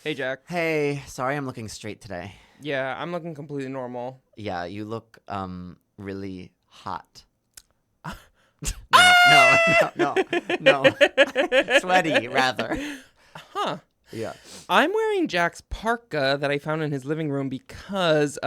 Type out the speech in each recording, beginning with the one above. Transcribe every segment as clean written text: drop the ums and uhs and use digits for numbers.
Hey, Jack. Hey, sorry I'm looking straight today. Yeah, I'm looking completely normal. Yeah, you look really hot. No. Sweaty rather. Huh. Yeah. I'm wearing Jack's parka that I found in his living room because,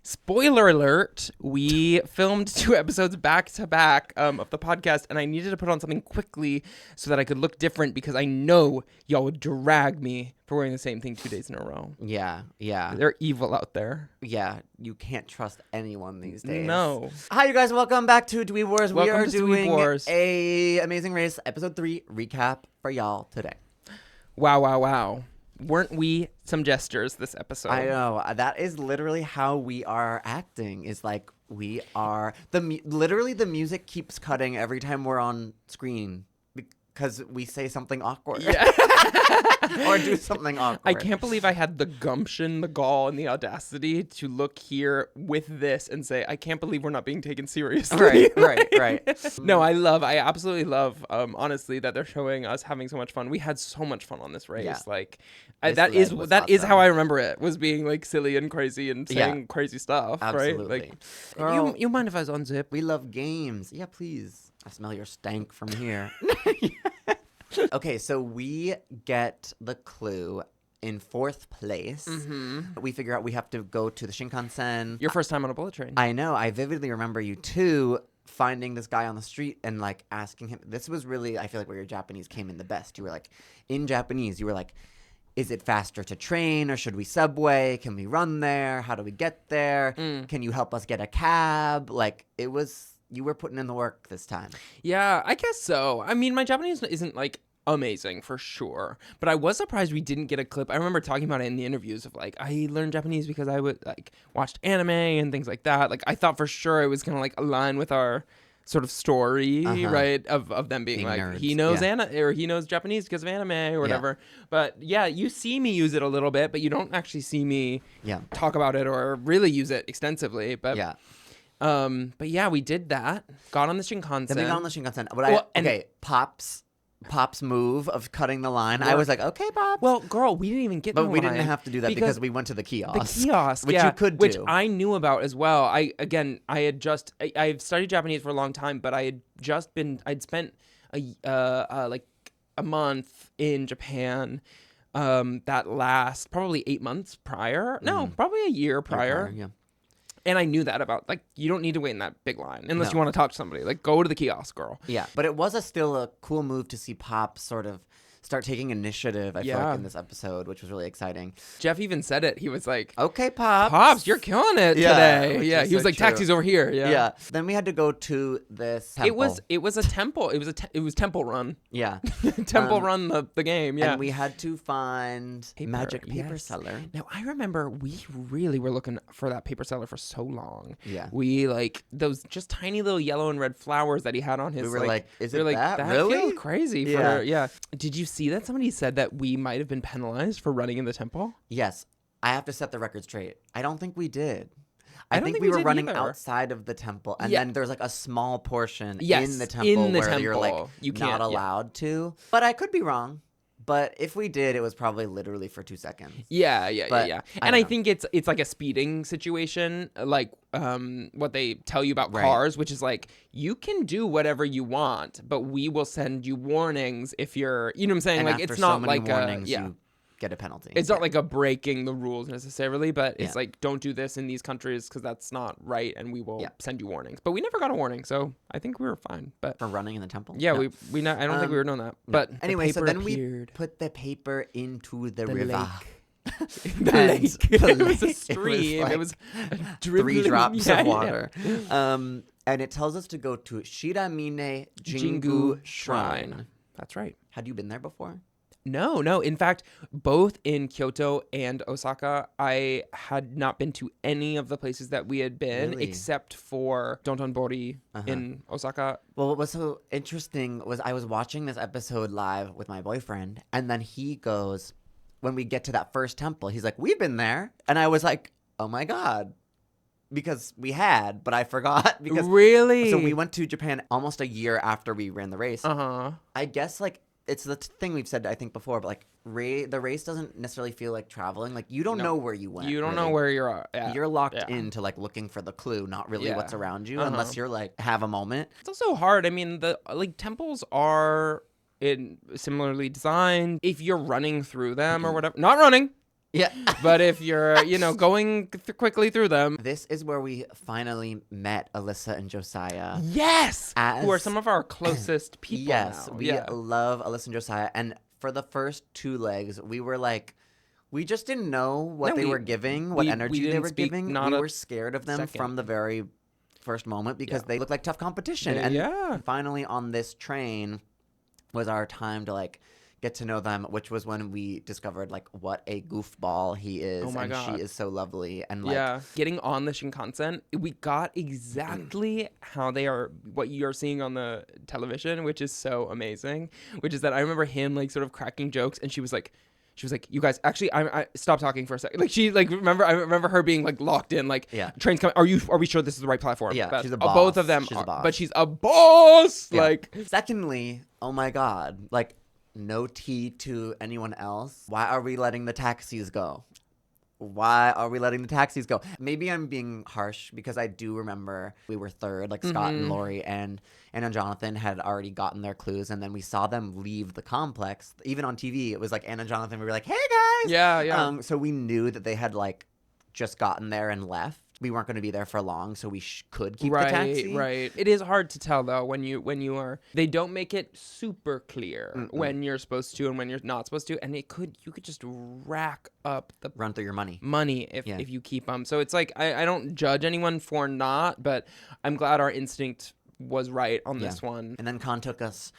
spoiler alert, we filmed 2 episodes back to back of the podcast, and I needed to put on something quickly so that I could look different because I know y'all would drag me for wearing the same thing 2 days in a row. Yeah. They're evil out there. Yeah, you can't trust anyone these days. No. Hi you guys, welcome back to Dweeb Wars. Welcome we are to Dweeb doing Wars. a Amazing Race episode 3 recap for y'all today. Wow. Weren't we some gestures this episode? I know. That is literally how we are acting. Is like we are literally the music keeps cutting every time we're on screen because we say something awkward. Yeah. Or do something awkward. I can't believe I had the gumption, the gall, and the audacity to look here with this and say, I can't believe we're not being taken seriously. Right. No, I absolutely love, honestly, that they're showing us having so much fun. We had so much fun on this race. Yeah. Like, This that leg is was how awesome. I remember it, was being like silly and crazy and saying crazy stuff, Absolutely. right? Like, Girl, you mind if I unzip? we love games. Yeah, please. I smell your stank from here. Okay, so we get the clue in 4th place. Mm-hmm. We figure out we have to go to the Shinkansen. Your first time on a bullet train. I know. I vividly remember you too finding this guy on the street and like asking him. This was really, I feel like, where your Japanese came in the best. You were like, in Japanese, you were like, is it faster to train or should we subway? Can we run there? How do we get there? Can you help us get a cab? Like, it was, you were putting in the work this time. Yeah, I guess so. I mean, my Japanese isn't like amazing for sure, but I was surprised we didn't get a clip. I remember talking about it in the interviews of like, I learned Japanese because I would like watched anime and things like that. Like, I thought for sure it was gonna like align with our sort of story, right? Of them being like, nerds, he knows yeah. or he knows Japanese because of anime or whatever. But yeah, you see me use it a little bit, but you don't actually see me talk about it or really use it extensively. But but yeah, we did that. Got on the Shinkansen. Then we got on the Shinkansen. Pop's move of cutting the line. I was like, okay, Pop. Well, girl, we didn't even get But the we line didn't have to do that because we went to the kiosk. The kiosk, which you could do. Which I knew about as well. I've studied Japanese for a long time, but I'd spent like a month in Japan that last probably 8 months prior. No, probably a year prior. Yeah. And I knew that about, like, you don't need to wait in that big line unless you want to talk to somebody. Like, go to the kiosk, girl. Yeah, but it was still a cool move to see Pop sort of start taking initiative, I feel like, in this episode, which was really exciting. Jeff even said it. He was like, okay, Pops. Pops, you're killing it today. Yeah, he was so like, true. taxi's over here. Yeah. Then we had to go to this temple. It was a temple. It was Temple Run. Yeah. Temple Run the game. Yeah. And we had to find magic paper seller. Now, I remember we really were looking for that paper seller for so long. Yeah. We like those just tiny little yellow and red flowers that he had on his. We were like, is it like, that really? Feels crazy. Yeah. Did you see that somebody said that we might have been penalized for running in the temple? Yes. I have to set the record straight. I don't think we did. I think we were running outside of the temple, and then there's like a small portion in the temple where you're like not allowed to. But I could be wrong. But if we did, it was probably literally for 2 seconds. Yeah. And I think it's like a speeding situation, like what they tell you about cars, which is like, you can do whatever you want, but we will send you warnings if you're, you know what I'm saying? And like, after it's not so many like warnings, you get a penalty. It's not like a breaking the rules necessarily, but it's like, don't do this in these countries because that's not right, and we will send you warnings. But we never got a warning, so I think we were fine. But for running in the temple? Yeah, I don't think we were known that. No. But anyway, so then appeared. We put the paper into the river. The lake. It was a stream. It was 3 drops of water. And it tells us to go to Shiramine Jingu Shrine. That's right. Had you been there before? No. In fact, both in Kyoto and Osaka, I had not been to any of the places that we had been except for Dontonbori in Osaka. Well, what was so interesting was I was watching this episode live with my boyfriend, and then he goes, when we get to that first temple, he's like, we've been there. And I was like, oh my God. Because we had, but I forgot. Because really? So we went to Japan almost a year after we ran the race. I guess like it's the thing we've said I think before, but like the race doesn't necessarily feel like traveling. Like you don't know where you went. You don't know really. where you're at. You're locked Yeah. into like looking for the clue, not really Yeah. what's around you, Uh-huh. unless you're like have a moment. It's also hard. I mean, the like temples are similarly designed. If you're running through them or whatever, not running, Yeah. but if you're going quickly through them. This is where we finally met Alyssa and Josiah. Yes, who are As- some of our closest people. Yes, now. we love Alyssa and Josiah. And for the first 2 legs, we were like, we just didn't know what No, they we- were giving, we- what we energy they didn't were speak giving. not We a were scared of them second. from the very first moment because Yeah. they looked like tough competition. Yeah, And yeah. finally on this train was our time to like get to know them, which was when we discovered like what a goofball he is. Oh my and God. she is so lovely. And like, Yeah, getting on the Shinkansen, we got exactly how they are, what you're seeing on the television, which is so amazing. Which is that I remember him like sort of cracking jokes, and she was like, you guys, actually, I stop talking for a second. Like she like I remember her being like locked in, like Yeah. trains coming. Are we sure this is the right platform? Yeah, But she's a both boss. of them She's a are, boss. but she's a boss. Yeah. Like Secondly, oh my God, like no tea to anyone else. Why are we letting the taxis go? Why are we letting the taxis go? Maybe I'm being harsh because I do remember we were third, like Scott and Lori and Anna and Jonathan had already gotten their clues, and then we saw them leave the complex. Even on TV, it was like Anna and Jonathan. We were like, "Hey guys!" yeah. So we knew that they had like just gotten there and left. We weren't going to be there for long, so we could keep the taxi. Right. It is hard to tell though when you are. They don't make it super clear when you're supposed to and when you're not supposed to, and you could just rack up the Run through your money. if you keep them. So it's like I don't judge anyone for not, but I'm glad our instinct was right on this one. And then Khan took us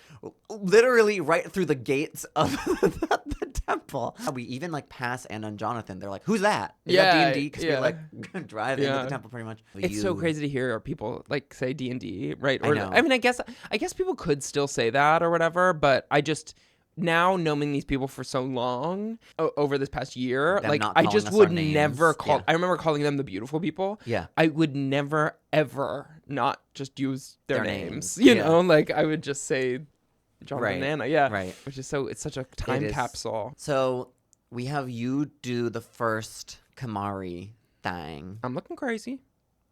literally right through the gates of the temple. We even like pass Anna and Jonathan. They're like, "Who's that?" Is that D&D? Because we like drive into the temple pretty much. It's so crazy to hear people like say D&D, right? I know. I mean, I guess people could still say that or whatever, but I just now knowing these people for so long over this past year, Them like not I calling just us would our names. never call. Yeah. I remember calling them the beautiful people. Yeah. I would never ever not just use their Their names. names. You Yeah. know, like I would just say Jonathan Right. and Anna. Yeah, Right. Which is it's such a time is. capsule. So we have you do the first Kamari thing. I'm looking crazy.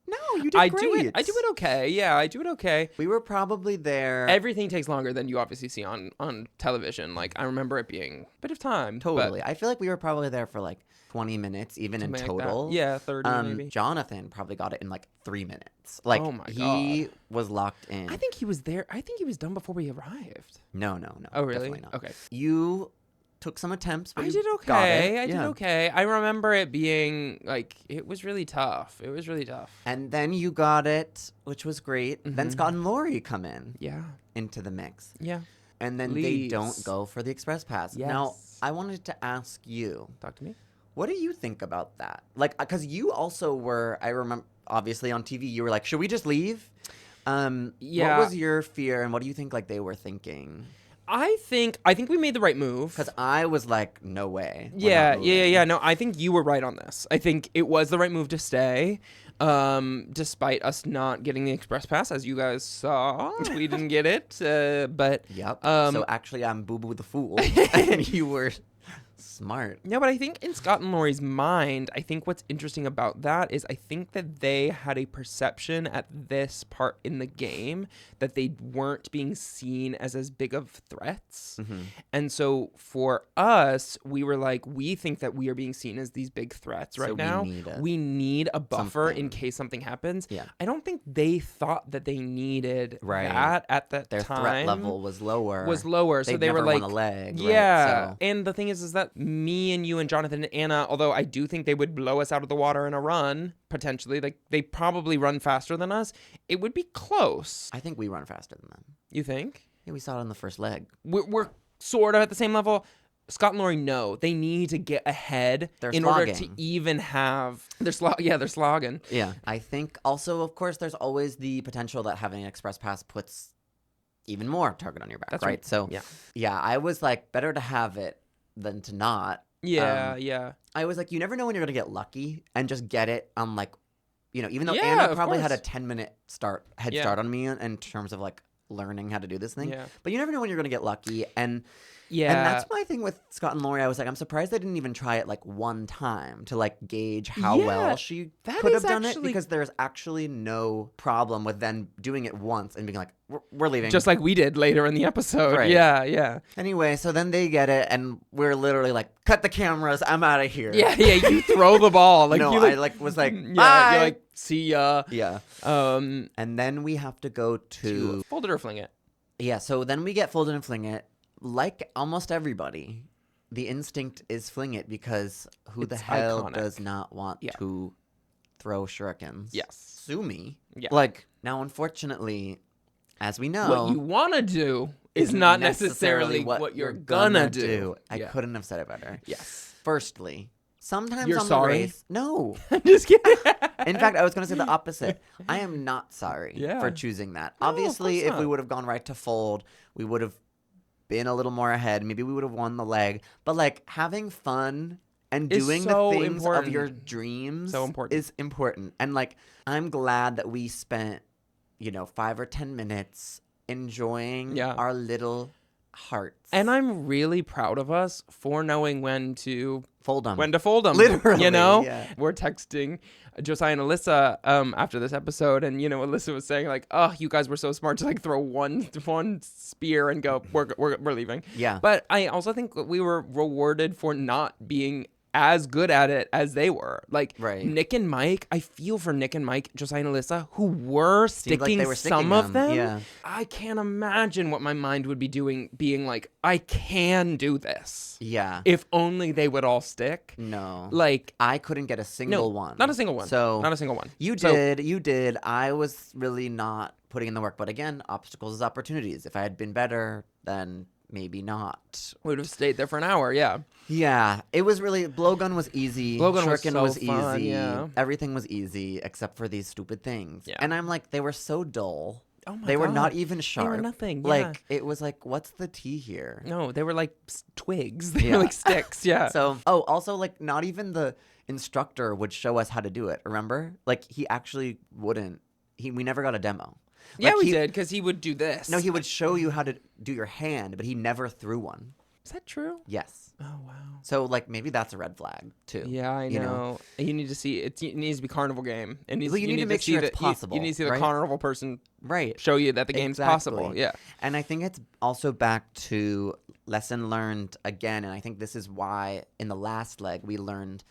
No, you did I great. do it okay. Yeah, I do it okay. We were probably there. Everything takes longer than you obviously see on television. Like I remember it being a bit of time. but Totally. I feel like we were probably there for like 20 minutes, even in something like that. total. Yeah, 30 maybe. Jonathan probably got it in like 3 minutes. Like, Oh my he was locked in. I think he was there. I think he was done before we arrived. No. Oh, really? Definitely not. Okay. You took some attempts, but I you did got okay. it. I did Yeah. okay. I remember it being like it was really tough. It was really tough. And then you got it, which was great. Then Mhm. Scott and Lori come in Yeah. into the mix. Yeah. And then they Please. don't go for the express pass. Now, Yes. I wanted to ask you, Talk to me. what do you think about that? Like, because you also were, I remember, obviously on TV, you were like, should we just leave? Yeah. What was your fear, and what do you think like they were thinking? I think we made the right move. Because I was like, no way. we're Yeah, not yeah, moving. yeah. No, I think you were right on this. I think it was the right move to stay, despite us not getting the express pass, as you guys saw. We didn't get it, but Yep. Um, So actually, I'm Boo Boo the Fool, and you were smart. yeah. But I think in Scott and Lori's mind, I think what's interesting about that is I think that they had a perception at this part in the game that they weren't being seen as big of threats. And so for us, we were like, we think that we are being seen as these big threats right So we now. need a- We need a buffer in something. case something happens. Yeah. I don't think they thought that they needed Right. that at that Their time. threat level was lower. So They'd they were never like, won a leg, right? yeah. So- And the thing is that me and you and Jonathan and Anna, although I do think they would blow us out of the water in a run, potentially, like they probably run faster than us, it would be close. I think we run faster than them. You think? Yeah, we saw it on the first leg. We're sort of at the same level. Scott and Lori know they need to get ahead They're in order to slogging. even have they're slogging. Yeah. I think also, of course, there's always the potential that having an express pass puts even more target on your back, That's right? right. So, Yeah. I was like, better to have it than to not. Yeah, yeah. I was like, you never know when you're going to get lucky and just get it on like, even though Yeah, Anna of probably had a course. 10-minute head Yeah. start on me in terms of like learning how to do this thing. Yeah. But you never know when you're going to get lucky. And Yeah. that's my thing with Scott and Lori. I was like, I'm surprised they didn't even try it like one time to like gauge how Yeah, well she that could is have done it, actually- because there's actually no problem with then doing it once and being like, we're leaving. Just like we did later in the episode. Right. Yeah, yeah. Anyway, so then they get it, and we're literally like, cut the cameras, I'm out of here. Yeah, yeah. You throw the ball. Like no, you I like was like, yeah, bye. you're like, see ya. Yeah. And then we have to go to fold it or fling it. yeah. So then we get folded and fling it. Like almost everybody, the instinct is fling it, because who the It's hell iconic. does not want Yeah. to throw shurikens? Yes. Sue me. Yeah. Like, now, unfortunately, as we know, What you want to do is not necessarily what you're gonna do. I Yeah. couldn't have said it better. Yes. Firstly, sometimes You're on sorry? the race, no. I'm just kidding. In fact, I was going to say the opposite. I am not sorry Yeah. for choosing that. No, of Obviously, course if we not. would have gone right to fold, we would have been a little more ahead. Maybe we would have won the leg. But like having fun and Is doing so the things of your important. dreams So important. is important. And like, I'm glad that we spent, 5 or 10 minutes enjoying Yeah. our little hearts. And I'm really proud of us for knowing when to fold them. fold them. Literally, you know, yeah. we're texting Josiah and Alyssa after this episode, and Alyssa was saying like, "Oh, you guys were so smart to like throw one spear and go, we're leaving." Yeah. But I also think that we were rewarded for not being as good at it as they were. Like Right. Nick and Mike, I feel for Nick and Mike, Josiah and Alyssa, who were Seemed like sticking they were sticking some of them. Yeah. I can't imagine what my mind would be doing, being like, I can do this. Yeah. If only they would all stick. No. Like, I couldn't get a single no, one. not a single one. So not a single one. You So- did. I was really not putting in the work. But again, obstacles is opportunities. If I had been better, then maybe not. We would have stayed there for an hour. Yeah. Yeah, it was really blowgun was easy. Blowgun was Shuriken so was fun, easy. yeah. Everything was easy except for these stupid things. Yeah. And I'm like, they were so dull. Oh my They were God. not even sharp. They were nothing. Yeah. Like it was like, what's the tea here? No, they were like twigs. They Yeah. were like sticks. Yeah. So, also like not even the instructor would show us how to do it. Remember? Like he actually wouldn't. We never got a demo. yeah, Like, we he- did, because he would do this. No, he would show you how to do your hand, but he never threw one. Is that true? Yes. Oh, wow. So like maybe that's a red flag too. Yeah, I you know. You need to see it. Needs to be carnival game. It needs, Well, you need to make see sure it's the- possible, You need to see the right? carnival person Right. show you that the game's possible. Exactly. Yeah. And I think it's also back to lesson learned again. And I think this is why in the last leg we learned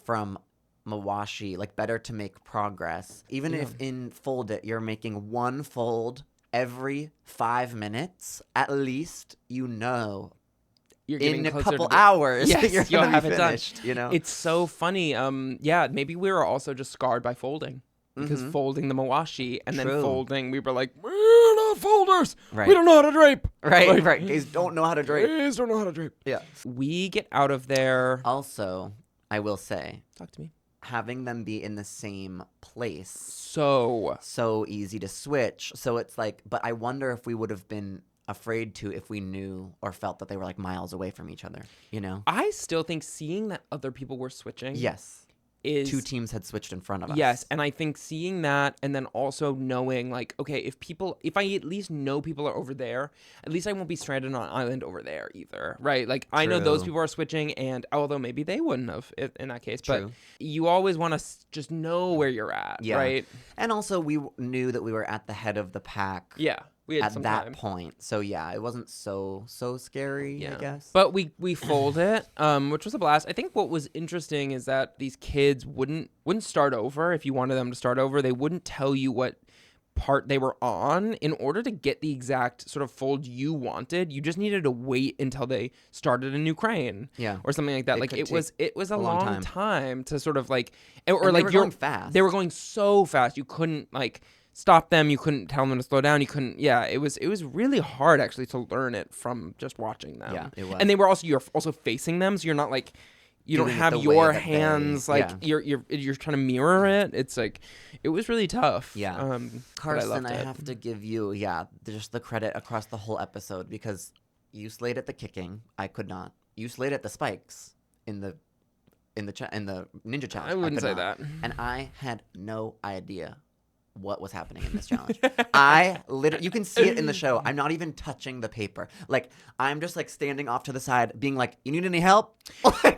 from Mawashi, like better to make progress. Even if in Fold It you're making one fold every 5 minutes, at least You're in getting a closer couple to the- hours Yes, you're you'll gonna have be it done. finished, you know? It's so funny. Yeah, maybe we were also just scarred by folding. Because folding the Mawashi and then True. folding, we were like, we're not folders. Right. We don't know how to drape. right, Like, right. Guys don't know how to drape. Guys don't know how to drape. Yeah. We get out of there. Also, I will say, Talk to me. having them be in the same place, So easy to switch. So it's like, but I wonder if we would have been afraid to if we knew or felt that they were like miles away from each other, you know? I still think seeing that other people were switching Yes. is 2 teams had switched in front of us. Yes, and I think seeing that and then also knowing like, okay, if I at least know people are over there, at least I won't be stranded on an island over there either, right? Like I know those True. people are switching, and although maybe they wouldn't have in that case, True. but you always want to just know where you're at, Yeah. right? And also, we knew that we were at the head of the pack Yeah, we had at some that time. point. So, yeah, it wasn't so scary, I guess. But we fold it, which was a blast. I think what was interesting is that these kids wouldn't start over if you wanted them to start over. They wouldn't tell you what part they were on in order to get the exact sort of fold you wanted. You just needed to wait until they started a new crane, Yeah. or something like that. It Like could it was a long long time. time to sort of like, or And like they were you're going fast. They were going so fast you couldn't like stop them. You couldn't tell them to slow down. You couldn't. Yeah, it was really hard actually to learn it from just watching them. Yeah, it was. And you're also facing them, so you're not like you don't Doing it have the way your that they- hands like yeah. you're trying to mirror it. It's like it was really tough. Yeah. but Carson, loved I it. have to give you, just the credit across the whole episode, because you slayed at the kicking. I could not. You slayed at the spikes in the ninja challenge. I wouldn't could say not. that. And I had no idea what was happening in this challenge. I literally, you can see it in the show. I'm not even touching the paper. Like, I'm just like standing off to the side, being like, "You need any help?"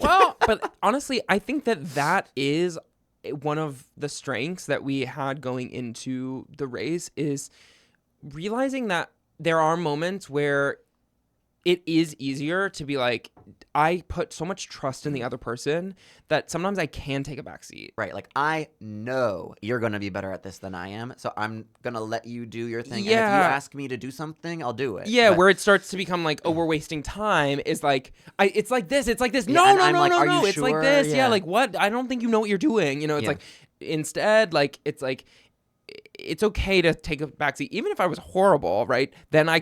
Well, but honestly, I think that is one of the strengths that we had going into the race, is realizing that there are moments where it is easier to be like, I put so much trust in the other person that sometimes I can take a back seat. Right. Like, I know you're going to be better at this than I am, so I'm going to let you do your thing. And if you Yeah. ask me to do something, I'll do it. Yeah, But- where it starts to become like, oh, we're wasting time, is like, it's like this. It's like this. Yeah, No, and no, I'm no, like, no, are no. you It's like sure? this. Yeah. Yeah. Like, what? I don't think you know what you're doing. You know, it's Yeah. like, instead, like, it's like, it's okay to take a back seat. Even if I was horrible, right? Then we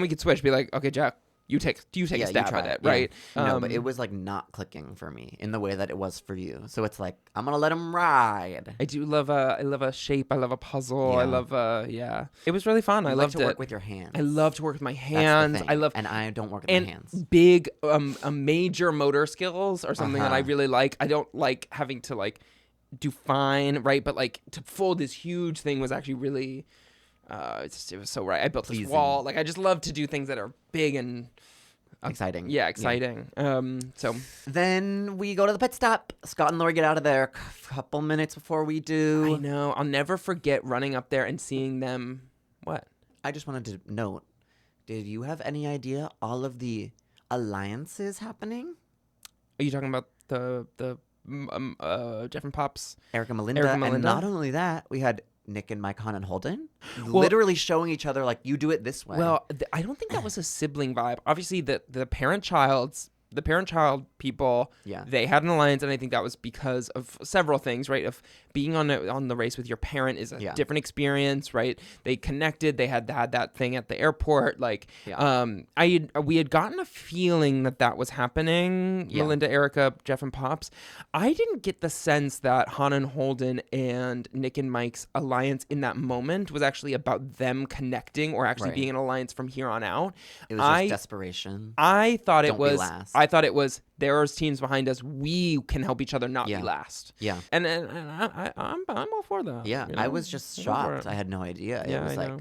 could switch, be like, okay, Jack, you take Yeah, a stab try at it, Yeah. right? No, but it was like not clicking for me in the way that it was for you. So it's like, I'm going to let him ride. I do love a shape. I love a puzzle. I Yeah. love yeah. It was really fun. You I like loved to it. work with your hands. I love to work with my That's the hands. thing. I love and I don't work with and my hands. big major motor skills are something that I Uh-huh. really like. I don't like having to like do fine, right? But like to fold this huge thing was actually really it was so right. I built this Pleasing. wall. Like, I just love to do things that are big and Exciting. yeah, exciting. So Then we go to the pit stop. Scott and Lori get out of there a couple minutes before we I do. know I'll never forget running up there and seeing them. What? I just wanted to note, did you have any idea all of the alliances happening? Are you talking about the Jeff and Pops? Erica Melinda. Erica And Melinda? not only that, we had Nick and Mike, Han, and Holden Well- literally showing each other, like, you do it this way. Well, I don't think that was a sibling vibe. Obviously, the parent-child people, Yeah. they had an alliance, and I think that was because of several things, right? Of being on the race with your parent is a Yeah. different experience, right? They connected. They had that thing at the airport. Like, Yeah. we had gotten a feeling that was happening. Yeah. Melinda, Erica, Jeff, and Pops. I didn't get the sense that Han and Holden and Nick and Mike's alliance in that moment was actually about them connecting or actually Right. being an alliance from here on out. It was just desperation. I thought Don't it be was. last. I thought it was. There's teams behind us. We can help each other not Yeah. be last. Yeah. And I'm all for that. Yeah. you I know? was just I'm all for shocked. it. I had no idea. Yeah, It was I like, know.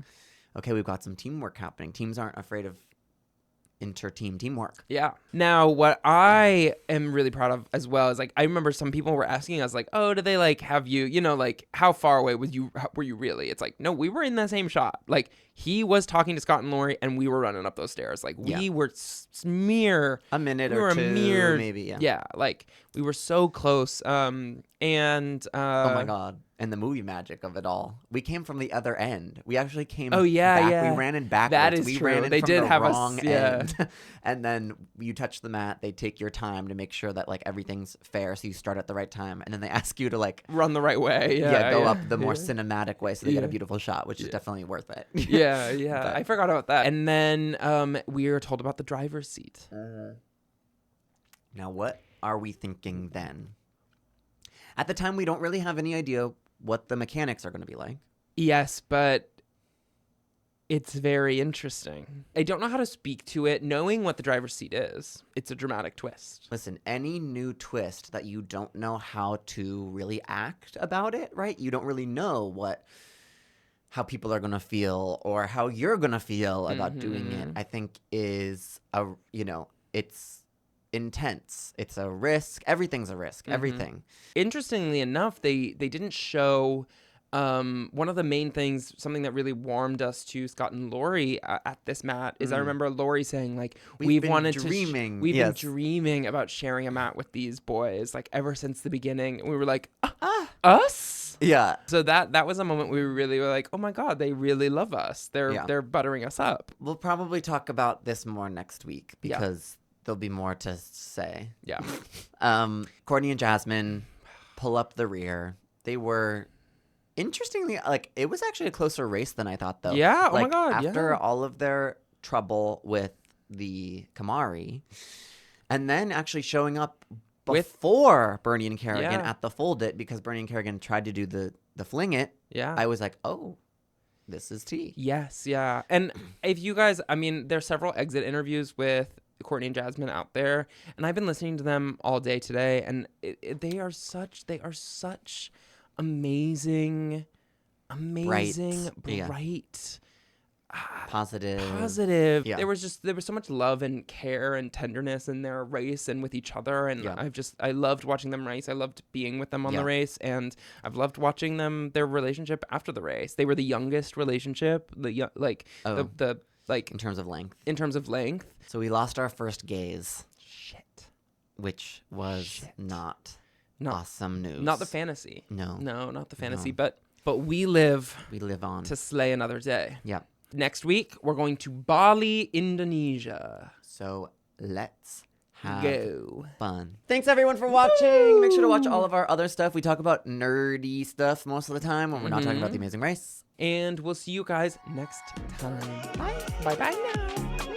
okay, we've got some teamwork happening. Teams aren't afraid of inter-team teamwork. Yeah. Now, what I am really proud of as well is, like, I remember some people were asking us, like, oh, do they like have you, like, how far away were you really? It's like, no, we were in the same shot. Like, he was talking to Scott and Lori, and we were running up those stairs. Like, we Yeah. were mere. A minute We or were a two, mere, maybe. Yeah. Yeah, like, we were so close. And Oh my God. And the movie magic of it all. We came from the other end. We actually came Oh, yeah, back. yeah. We ran in backwards. That is we true. ran in They from did the have us- wrong yeah. end. And then you touch the mat. They take your time to make sure that like everything's fair. So you start at the right time. And then they ask you to like run the right way. Yeah, go yeah, up the more yeah. cinematic way so they get a Yeah. beautiful shot, which is definitely worth it. Yeah, yeah. But- I forgot about that. And then we were told about the driver's seat. Now, what are we thinking then? At the time, we don't really have any idea what the mechanics are going to be like. Yes, but it's very interesting. I don't know how to speak to it. Knowing what the driver's seat is, it's a dramatic twist. Listen, any new twist that you don't know how to really act about it, right? You don't really know how people are going to feel or how you're going to feel about doing it, I think is it's intense. It's a risk. Everything's a risk. Everything. Interestingly enough, they didn't show one of the main things, something that really warmed us to Scott and Lori at this mat is I remember Lori saying, like, We've been wanted dreaming. to we've Yes. been dreaming about sharing a mat with these boys, like, ever since the beginning. And we were like, us? Yeah. So that was a moment we really were like, oh my God, they really love us. They're buttering us up. We'll probably talk about this more next week Yeah. because there'll be more to say. Yeah. Courtney and Jasmine pull up the rear. They were interestingly like it was actually a closer race than I thought though. Yeah, oh my Like, God, after yeah. all of their trouble with the Kamari, and then actually showing up before Bernie and Kerrigan Yeah. at the Fold It because Bernie and Kerrigan tried to do the Fling It. Yeah. I was like, oh, this is tea. Yes, yeah. And if you guys, I mean, there's several exit interviews with Courtney and Jasmine out there, and I've been listening to them all day today, and they are such amazing amazing, yeah. bright, Positive. Yeah. There was so much love and care and tenderness in their race and with each other, and Yeah. I loved watching them race. I loved being with them on Yeah. the race, and I've loved watching their relationship after the race. They were the youngest relationship, the In terms of length. in terms of length. So we lost our first gaze, Shit. which was not awesome news. Not the fantasy. No. No, not the fantasy. No. But we live We live on. to slay another day. Yeah. Next week, we're going to Bali, Indonesia. So let's have Go. fun. Thanks everyone for watching. Make sure to watch all of our other stuff. We talk about nerdy stuff most of the time when we're not talking about The Amazing Race. And we'll see you guys next time. Bye. Bye-bye now.